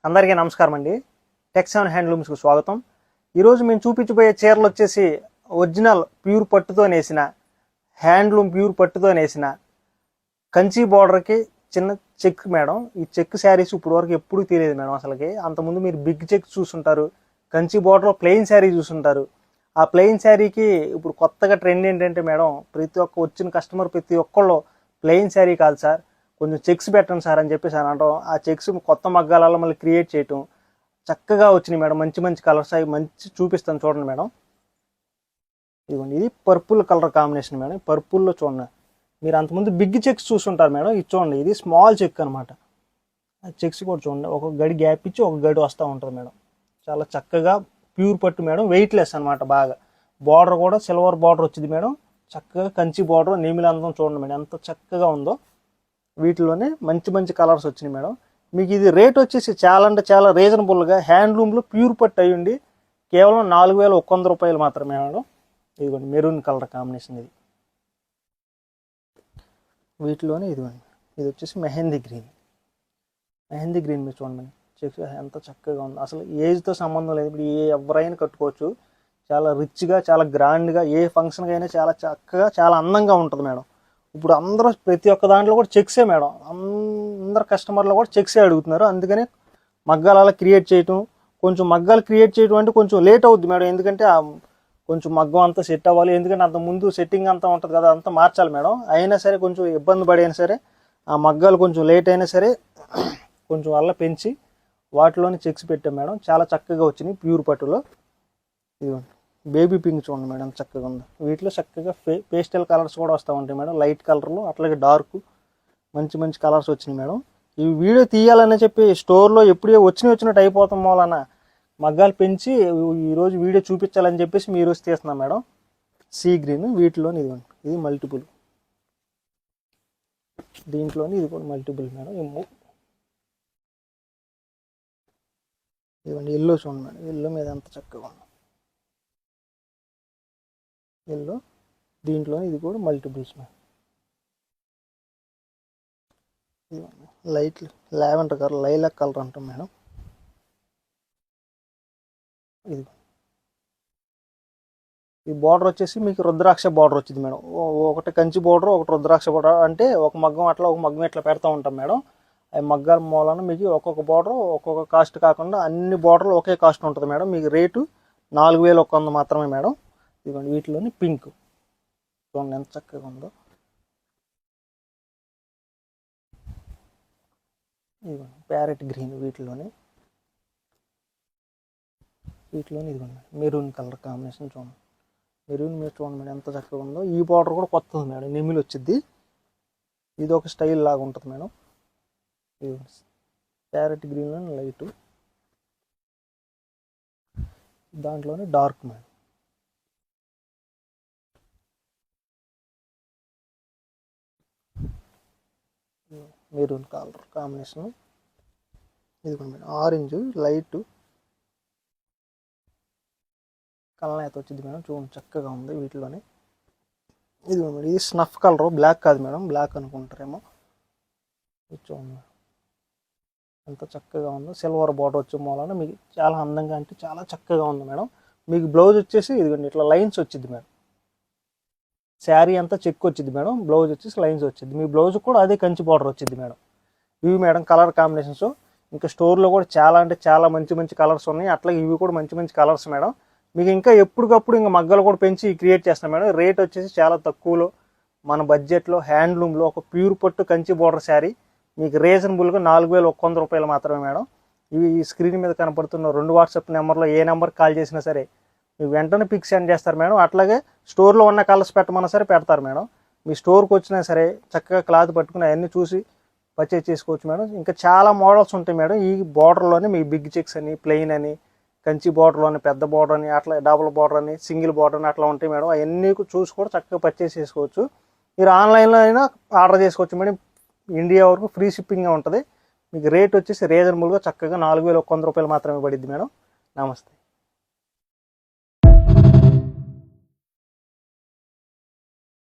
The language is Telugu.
అందరికీ నమస్కారం అండి. టెక్సాన్ హ్యాండ్లూమ్స్కు స్వాగతం. ఈరోజు మేము చూపించబోయే చీరలు వచ్చేసి ఒరిజినల్ ప్యూర్ పట్టుతో నేసిన హ్యాండ్లూమ్ ప్యూర్ పట్టుతో నేసిన కంచి బార్డర్కి చిన్న చెక్ మేడం. ఈ చెక్ శారీస్ ఇప్పుడు వరకు ఎప్పుడు తెలియదు మేడం. అసలుకి అంతకుముందు మీరు బిగ్ చెక్ చూసుంటారు, కంచి బార్డర్ ప్లెయిన్ శారీ చూసుంటారు. ఆ ప్లెయిన్ శారీకి ఇప్పుడు కొత్తగా ట్రెండ్ ఏంటంటే మేడం, వచ్చిన కస్టమర్ ప్రతి ఒక్కళ్ళు ప్లెయిన్ శారీ కాదు సార్, కొంచెం చెక్స్ పెట్టండి సార్ అని చెప్పేసి అని అంటాం. ఆ చెక్స్ కొత్త మగ్గాలలో మళ్ళీ క్రియేట్ చేయటం చక్కగా వచ్చినాయి మేడం. మంచి మంచి కలర్స్ అవి మంచి చూపిస్తాను చూడండి మేడం. ఇదిగోండి, ఇది పర్పుల్ కలర్ కాంబినేషన్ మేడం. పర్పుల్లో చూడండి, మీరు అంతకుముందు బిగ్ చెక్స్ చూస్తుంటారు మేడం. ఇది చూడండి, ఇది స్మాల్ చెక్ అనమాట. చెక్స్ కూడా చూడండి, ఒక గడి గ్యాప్ ఇచ్చి ఒక గడి వస్తూ ఉంటుంది మేడం. చాలా చక్కగా ప్యూర్ పట్టు మేడం, వెయిట్లెస్ అనమాట. బాగా బార్డర్ కూడా సిల్వర్ బార్డర్ వచ్చింది మేడం. చక్కగా కంచి బార్డర్, నీమిలందం చూడండి మేడం ఎంత చక్కగా ఉందో. వీటిలోనే మంచి మంచి కలర్స్ వచ్చినాయి మేడం. మీకు ఇది రేట్ వచ్చేసి చాలా అంటే చాలా రీజనబుల్గా, హ్యాండ్లూమ్లో ప్యూర్ పట్టు అయ్యండి కేవలం 4100 రూపాయలు మాత్రమే మేడం. ఇదిగోండి మెరూన్ కలర్ కాంబినేషన్. ఇది వీటిలోనే ఇదిగోండి, ఇది వచ్చేసి మెహందీ గ్రీన్. మెహందీ గ్రీన్ మీరు చూడండి మేడం, ఎంత చక్కగా ఉంది. అసలు ఏజ్తో సంబంధం లేదు, ఇప్పుడు ఎవరైనా కట్టుకోవచ్చు. చాలా రిచ్గా, చాలా గ్రాండ్గా, ఏ ఫంక్షన్కి అయినా చాలా చక్కగా, చాలా అందంగా ఉంటుంది మేడం. ఇప్పుడు అందరూ ప్రతి ఒక్క దాంట్లో కూడా చెక్సే మేడం. అందరు కస్టమర్లు కూడా చెక్సే అడుగుతున్నారు. అందుకని మగ్గాలు అలా క్రియేట్ చేయటం, కొంచెం మగ్గాలు క్రియేట్ చేయడం అంటే కొంచెం లేట్ అవుద్ది మేడం. ఎందుకంటే కొంచెం మగ్గం అంతా సెట్ అవ్వాలి. ఎందుకంటే అంత ముందు సెట్టింగ్ అంతా ఉంటుంది కదా, అంతా మార్చాలి మేడం. అయినా సరే కొంచెం ఇబ్బంది పడైనా సరే ఆ మగ్గాలు కొంచెం లేట్ అయినా సరే కొంచెం అలా పెంచి వాటిలోనే చెక్స్ పెట్టాం మేడం. చాలా చక్కగా వచ్చినాయి ప్యూర్ పట్టులో. ఇదిగోండి బేబీ పింక్ చూడండి మేడం, చక్కగా ఉంది. వీటిలో చక్కగా పేస్టల్ కలర్స్ కూడా వస్తూ ఉంటాయి మేడం, లైట్ కలర్లు అట్లాగే డార్క్, మంచి మంచి కలర్స్ వచ్చినాయి మేడం. ఈ వీడియో తీయాలని చెప్పి స్టోర్లో ఎప్పుడో వచ్చినట్టు అయిపోతాం వలన మగ్గాలు పెంచి ఈరోజు వీడియో చూపించాలని చెప్పేసి మీరు వచ్చి తీస్తున్నాం మేడం. సీ గ్రీన్ వీటిలోని ఇదిగోండి, ఇది మల్టిపుల్. దీంట్లోని ఇది కూడా మల్టిపుల్ మేడం. ఇదిగోండి ఎల్లో చూడండి మేడం, ఎల్లో మీద ఎంత చక్కగా ఉంది ఎల్లో. దీంట్లో ఇది కూడా multiples madam. Light lavender colour, lilac colour అంటాం మేడం. ఇది ఈ బార్డర్ వచ్చేసి మీకు రుద్రాక్ష బార్డర్ వచ్చింది మేడం. ఒకటి కంచి బార్డర్, ఒకటి రుద్రాక్ష బార్డర్. అంటే ఒక మగ్గం అట్లా ఒక మగ్గం ఇట్లా పెడతా ఉంటాం మేడం. అవి మగ్గాల మూలన మీకు ఒక్కొక్క బార్డర్ ఒక్కొక్క కాస్ట్ కాకుండా అన్ని బార్డర్లు ఒకే కాస్ట్ ఉంటుంది మేడం. మీకు రేటు 4100 మాత్రమే మేడం. ఇదిగోండి వీటిలోని పింక్ చూడండి ఎంత చక్కగా ఉందో. ఇదిగోండి ప్యారెట్ గ్రీన్ వీటిలోని ఇదిగోండి మెరూన్ కలర్ కాంబినేషన్ చూడండి. మెరూన్ మీరు చూడండి మేడం ఎంత చక్కగా ఉందో. ఈ బార్డర్ కూడా కొత్తది మేడం, నెమిలి వచ్చింది. ఇది ఒక స్టైల్ లాగా ఉంటుంది మేడం. ఇదిగోండి ప్యారెట్ గ్రీన్లోని లైటు, దాంట్లోనే dark madam. Maroon colour combination. ఇదిగోండి మేడం ఆరెంజ్ లైట్ కలర్ వచ్చింది మేడం. చూడండి చక్కగా ఉంది వీటిలోనే. ఇదిగోండి మేడం, ఇది స్నఫ్ కలర్, బ్లాక్ కాదు మేడం, బ్లాక్ అనుకుంటారేమో. చూడండి ఎంత చక్కగా ఉందో. సిల్వర్ బార్డర్ వచ్చే మూలన మీకు చాలా అందంగా అంటే చాలా చక్కగా ఉంది మేడం. మీకు బ్లౌజ్ వచ్చేసి ఇదిగోండి ఇట్లా లైన్స్ వచ్చింది మేడం. శారీ అంతా చెక్ వచ్చింది మేడం, బ్లౌజ్ వచ్చేసి లైన్స్ వచ్చింది. మీ బ్లౌజ్ కూడా అదే కంచి బార్డర్ వచ్చింది మేడం. ఇవి మేడం కలర్ కాంబినేషన్స్. ఇంకా స్టోర్లో కూడా చాలా అంటే చాలా మంచి మంచి కలర్స్ ఉన్నాయి. అట్లాగే ఇవి కూడా మంచి మంచి కలర్స్ మేడం. మీకు ఇంకా ఎప్పటికప్పుడు ఇంకా మగ్గలు కూడా పెంచి క్రియేట్ చేస్తాం మేడం. రేట్ వచ్చేసి చాలా తక్కువలో మన బడ్జెట్లో హ్యాండ్లూమ్లో ఒక ప్యూర్ పట్టు కంచి బార్డర్ శారీ మీకు రీజనబుల్గా 4100 రూపాయలు మాత్రమే మేడం. ఇవి ఈ స్క్రీన్ మీద కనపడుతున్న 2 వాట్సాప్ నెంబర్లో ఏ నెంబర్కి కాల్ చేసినా సరే మీకు వెంటనే పిక్ సెండ్ చేస్తారు మేడం. అట్లాగే స్టోర్లో ఉన్న కలర్స్ పెట్టమన్నా సరే పెడతారు మేడం. మీ స్టోర్కి వచ్చినా సరే చక్కగా క్లాత్ పట్టుకుని అవన్నీ చూసి పర్చేజ్ చేసుకోవచ్చు మేడం. ఇంకా చాలా మోడల్స్ ఉంటాయి మేడం. ఈ బార్డర్లోనే మీ బిగ్ చెక్స్ అని, ప్లెయిన్ అని, కంచి బార్డర్లోని పెద్ద బార్డర్ అని, అట్లా డబుల్ బార్డర్ అని, సింగిల్ బార్డర్ అని అట్లా ఉంటాయి మేడం. అవన్నీ చూసి కూడా చక్కగా పర్చేజ్ చేసుకోవచ్చు. మీరు ఆన్లైన్లో అయినా ఆర్డర్ చేసుకోవచ్చు మేడం. ఇండియా వరకు ఫ్రీ షిప్పింగ్గా ఉంటుంది. మీకు రేట్ వచ్చేసి రీజనబుల్గా చక్కగా 4100 రూపాయలు మాత్రమే పడుద్ది మేడం. నమస్తే.